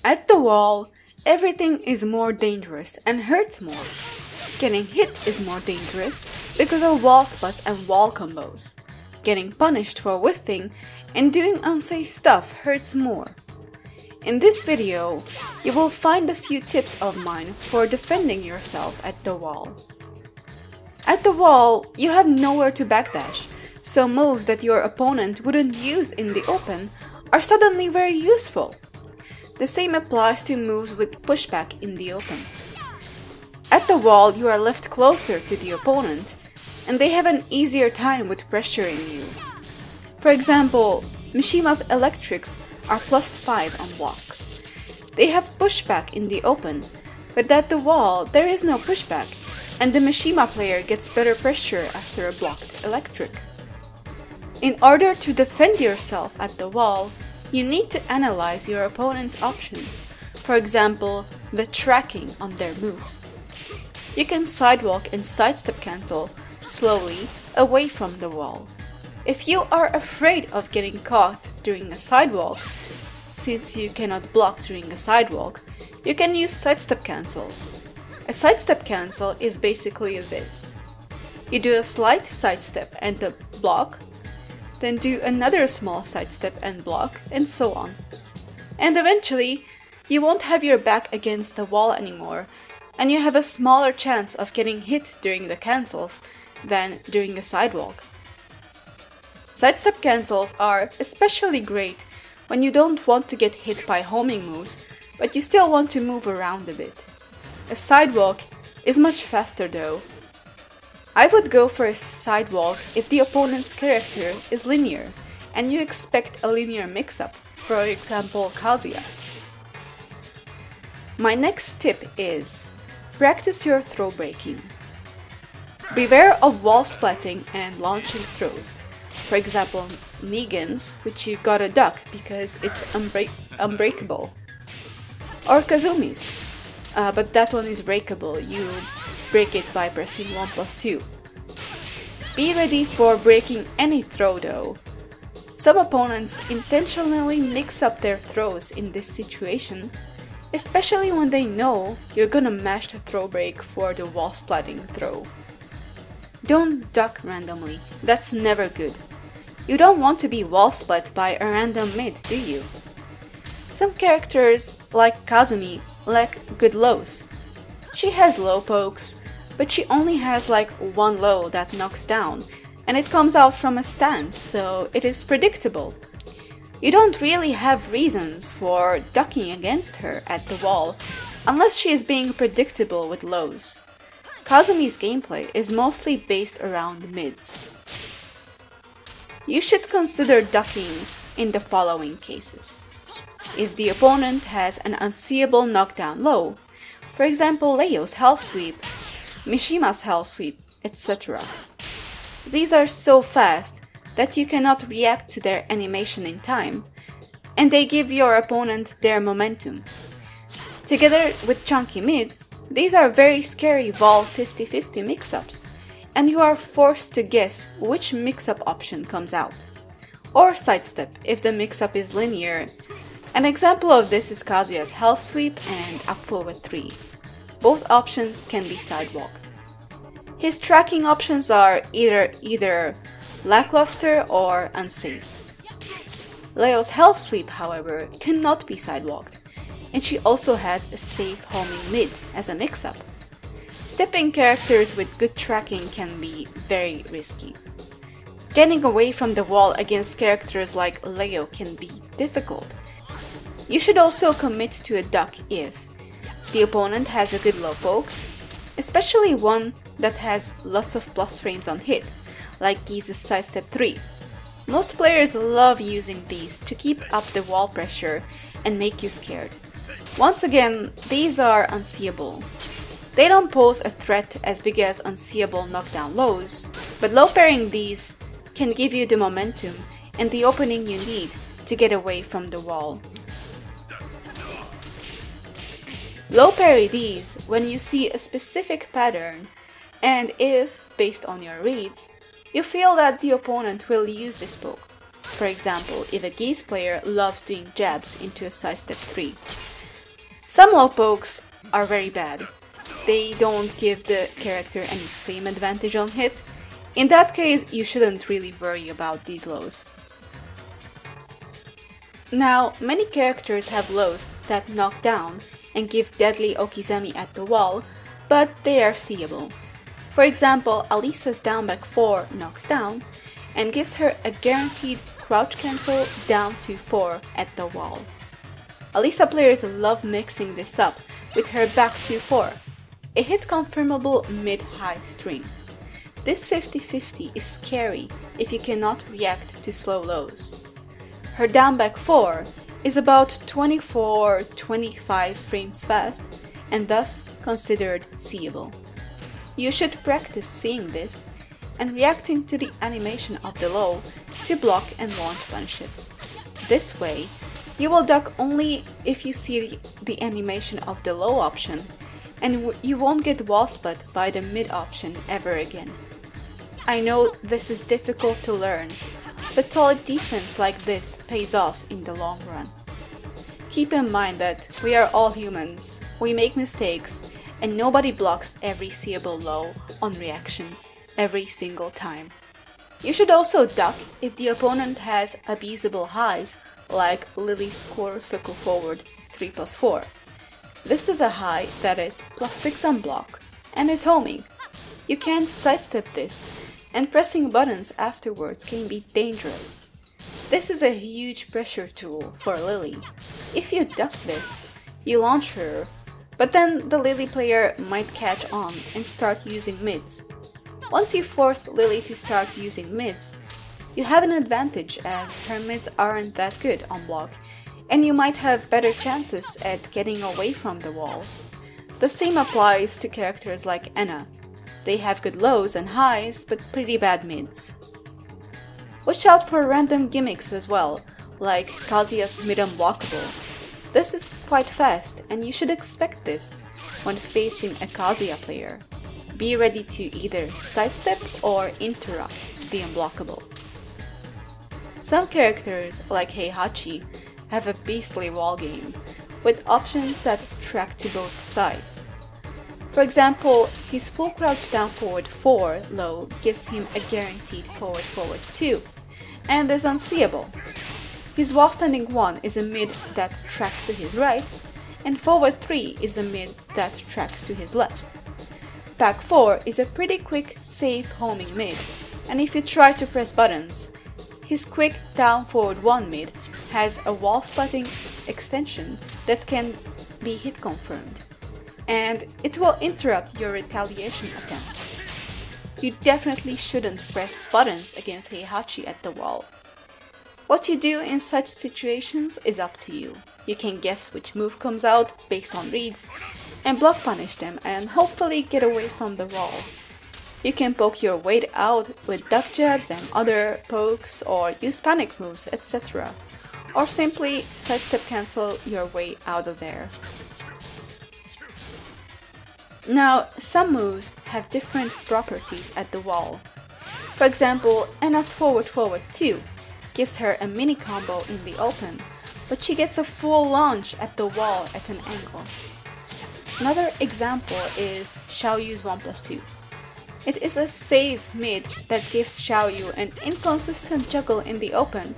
At the wall, everything is more dangerous and hurts more. Getting hit is more dangerous because of wall splats and wall combos. Getting punished for whiffing and doing unsafe stuff hurts more. In this video, you will find a few tips of mine for defending yourself at the wall. At the wall, you have nowhere to backdash, so moves that your opponent wouldn't use in the open are suddenly very useful. The same applies to moves with pushback in the open. At the wall, you are left closer to the opponent, and they have an easier time with pressuring you. For example, Mishima's electrics are +5 on block. They have pushback in the open, but at the wall there is no pushback, and the Mishima player gets better pressure after a blocked electric. In order to defend yourself at the wall, you need to analyze your opponent's options, for example, the tracking on their moves. You can sidewalk and sidestep cancel slowly away from the wall. If you are afraid of getting caught during a sidewalk, since you cannot block during a sidewalk, you can use sidestep cancels. A sidestep cancel is basically this. You do a slight sidestep and a block, then do another small sidestep and block, and so on. And eventually, you won't have your back against the wall anymore, and you have a smaller chance of getting hit during the cancels than during a sidewalk. Sidestep cancels are especially great when you don't want to get hit by homing moves, but you still want to move around a bit. A sidewalk is much faster though. I would go for a sidewalk if the opponent's character is linear, and you expect a linear mix-up, for example Kazuya's. My next tip is, practice your throw breaking. Beware of wall splatting and launching throws. For example, Negan's, which you gotta duck because it's unbreakable. Or Kazumi's, but that one is breakable, you break it by pressing 1+2. Be ready for breaking any throw though. Some opponents intentionally mix up their throws in this situation, especially when they know you're gonna mash the throw break for the wall splatting throw. Don't duck randomly, that's never good. You don't want to be wall splat by a random mid, do you? Some characters, like Kazumi, lack good lows. She has low pokes, but she only has like one low that knocks down, and it comes out from a stand, so it is predictable. You don't really have reasons for ducking against her at the wall, unless she is being predictable with lows. Kazumi's gameplay is mostly based around mids. You should consider ducking in the following cases. If the opponent has an unseeable knockdown low, for example Leo's Hell Sweep, Mishima's Hell Sweep, etc. These are so fast that you cannot react to their animation in time, and they give your opponent their momentum. Together with chunky mids, these are very scary wall 50-50 mix-ups, and you are forced to guess which mix-up option comes out. Or sidestep if the mix-up is linear. An example of this is Kazuya's Hell Sweep and Up Forward 3. Both options can be sidewalked. His tracking options are either lackluster or unsafe. Leo's Hell Sweep, however, cannot be sidewalked, and she also has a safe homing mid as a mix-up. Stepping characters with good tracking can be very risky. Getting away from the wall against characters like Leo can be difficult. You should also commit to a duck if the opponent has a good low poke, especially one that has lots of plus frames on hit, like Gize's Sidestep 3. Most players love using these to keep up the wall pressure and make you scared. Once again, these are unseeable. They don't pose a threat as big as unseeable knockdown lows, but low pairing these can give you the momentum and the opening you need to get away from the wall. Low parry these when you see a specific pattern, and if, based on your reads, you feel that the opponent will use this poke. For example, if a Gize player loves doing jabs into a Sidestep 3. Some low pokes are very bad. They don't give the character any frame advantage on hit. In that case, you shouldn't really worry about these lows. Now, many characters have lows that knock down and give deadly okizeme at the wall, but they are seeable. For example, Alisa's down back 4 knocks down and gives her a guaranteed crouch cancel down to 4 at the wall. Alisa players love mixing this up with her back to 4, a hit confirmable mid-high string. This 50-50 is scary if you cannot react to slow lows. Her down back 4 is about 24-25 frames fast and thus considered seeable. You should practice seeing this and reacting to the animation of the low to block and launch punish it. This way, you will duck only if you see the animation of the low option, and you won't get wall split by the mid option ever again. I know this is difficult to learn, but solid defense like this pays off in the long run. Keep in mind that we are all humans, we make mistakes, and nobody blocks every seeable low on reaction every single time. You should also duck if the opponent has abusable highs like Lili's core circle forward 3+4. This is a high that is +6 on block and is homing. You can't sidestep this, and pressing buttons afterwards can be dangerous. This is a huge pressure tool for Lili. If you duck this, you launch her, but then the Lili player might catch on and start using mids. Once you force Lili to start using mids, you have an advantage as her mids aren't that good on block, and you might have better chances at getting away from the wall. The same applies to characters like Anna. They have good lows and highs, but pretty bad mids. Watch out for random gimmicks as well, like Kazuya's mid unblockable. This is quite fast, and you should expect this when facing a Kazuya player. Be ready to either sidestep or interrupt the unblockable. Some characters, like Hachi, have a beastly wall game, with options that track to both sides. For example, his full crouch down forward 4 low gives him a guaranteed forward 2, and is unseeable. His wall standing 1 is a mid that tracks to his right, and forward 3 is a mid that tracks to his left. Back 4 is a pretty quick, safe homing mid, and if you try to press buttons, his quick down forward 1 mid has a wall splitting extension that can be hit confirmed, and it will interrupt your retaliation attempts. You definitely shouldn't press buttons against Hachi at the wall. What you do in such situations is up to you. You can guess which move comes out based on reads, and block punish them and hopefully get away from the wall. You can poke your way out with duck jabs and other pokes, or use panic moves, etc. Or simply sidestep cancel your way out of there. Now, some moves have different properties at the wall. For example, Anna's forward 2 gives her a mini combo in the open, but she gets a full launch at the wall at an angle. Another example is Xiaoyu's 1+2. It is a safe mid that gives Xiaoyu an inconsistent juggle in the open,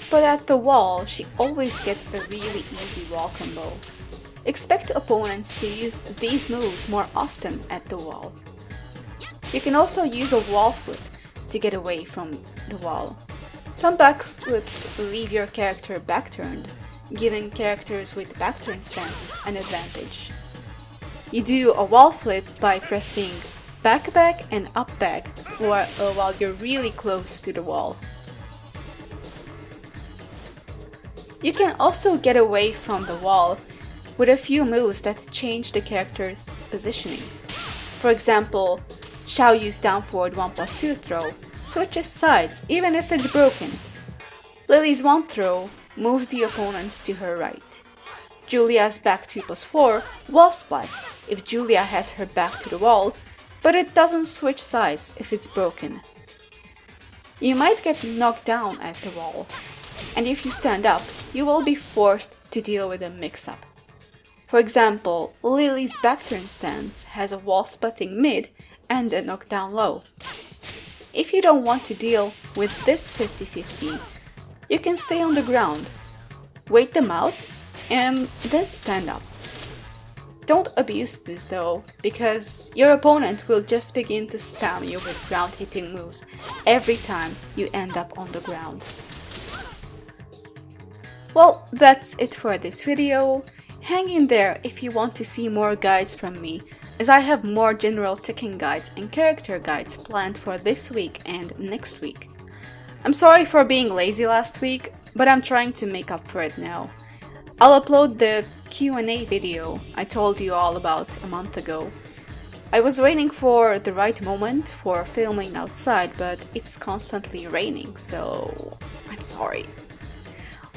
but at the wall she always gets a really easy wall combo. Expect opponents to use these moves more often at the wall. You can also use a wall flip to get away from the wall. Some backflips leave your character backturned, giving characters with backturn stances an advantage. You do a wall flip by pressing back and up while you're really close to the wall. You can also get away from the wall with a few moves that change the character's positioning. For example, Xiaoyu's down forward 1+2 throw switches sides even if it's broken. Lili's 1 throw moves the opponent to her right. Julia's back 2+4 wall splats if Julia has her back to the wall, but it doesn't switch sides if it's broken. You might get knocked down at the wall, and if you stand up, you will be forced to deal with a mix-up. For example, Lily's backturn stance has a wall splitting mid and a knockdown low. If you don't want to deal with this 50-50, you can stay on the ground, wait them out, and then stand up. Don't abuse this though, because your opponent will just begin to spam you with ground hitting moves every time you end up on the ground. Well, that's it for this video. Hang in there if you want to see more guides from me, as I have more general ticking guides and character guides planned for this week and next week. I'm sorry for being lazy last week, but I'm trying to make up for it now. I'll upload the Q&A video I told you all about a month ago. I was waiting for the right moment for filming outside, but it's constantly raining, so I'm sorry.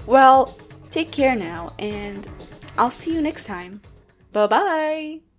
Well, take care now, and I'll see you next time. Bye bye!